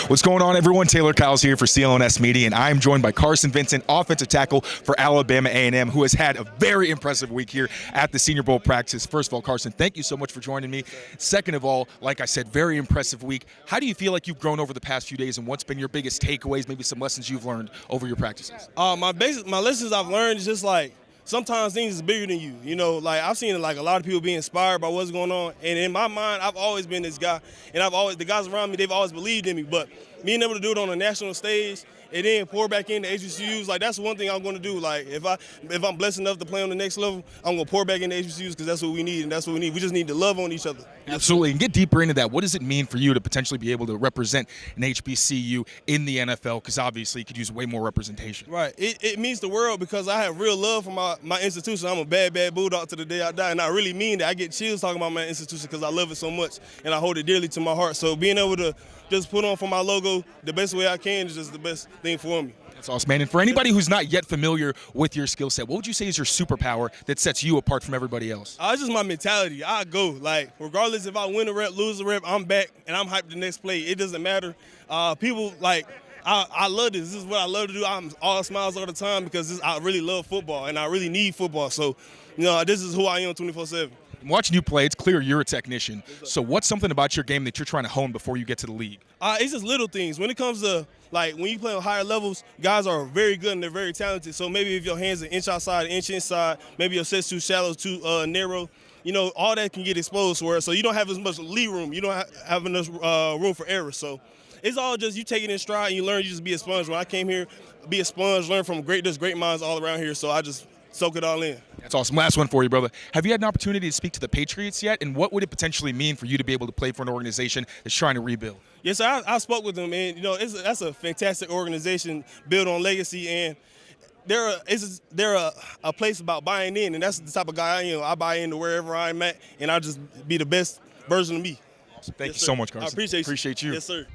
What's going on, everyone? Tayler Kyles here for CLNS Media, and I'm joined by Carson Vinson, offensive tackle for Alabama A&M, who has had a very impressive week here at the Senior Bowl practice. First of all, Carson, thank you so much for joining me. Second of all, like I said, very impressive week. How do you feel like you've grown over the past few days, and what's been your biggest takeaways, maybe some lessons you've learned over your practices? My lessons I've learned is just like sometimes things is bigger than you. You know, like I've seen like a lot of people be inspired by what's going on, and in my mind, I've always been this guy, and the guys around me, they've always believed in me. But being able to do it on a national stage and then pour back into HBCUs, like that's one thing I'm going to do. Like if I'm blessed enough to play on the next level, I'm going to pour back into HBCUs because that's what we need, and that's what we need. We just need to love on each other. Absolutely, and get deeper into that. What does it mean for you to potentially be able to represent an HBCU in the NFL? Because obviously you could use way more representation. Right. It means the world because I have real love for my institution. I'm a bad bulldog to the day I die, and I really mean that. I get chills talking about my institution because I love it so much, and I hold it dearly to my heart. So being able to just put on for my logo the best way I can is just the best thing for me. That's awesome, man. And for anybody who's not yet familiar with your skill set, what would you say is your superpower that sets you apart from everybody else? It's just my mentality. I go, like, regardless if I win a rep, lose a rep, I'm back, and I'm hyped the next play. It doesn't matter. People, like, I love this. This is what I love to do. I'm all smiles all the time because I really love football, and I really need football. So, you know, this is who I am 24/7. Watching you play, it's clear you're a technician. So what's something about your game that you're trying to hone before you get to the league? It's just little things. When it comes to, like, when you play on higher levels, guys are very good and they're very talented. So maybe if your hands are inch outside, inch inside, maybe your set's too shallow, too narrow, you know, all that can get exposed for it. So you don't have as much lead room. You don't have enough room for error. So it's all just you take it in stride and you learn. You just be a sponge. When I came here, be a sponge, learn from great minds all around here. So I just soak it all in. That's awesome. Last one for you, brother. Have you had an opportunity to speak to the Patriots yet? And what would it potentially mean for you to be able to play for an organization that's trying to rebuild? Yes, sir. I spoke with them, and you know, that's a fantastic organization built on legacy, and they're a place about buying in, and that's the type of guy I am. I buy into wherever I'm at, and I just be the best version of me. Awesome. Thank you so much, Carson. I appreciate you. Yes, sir.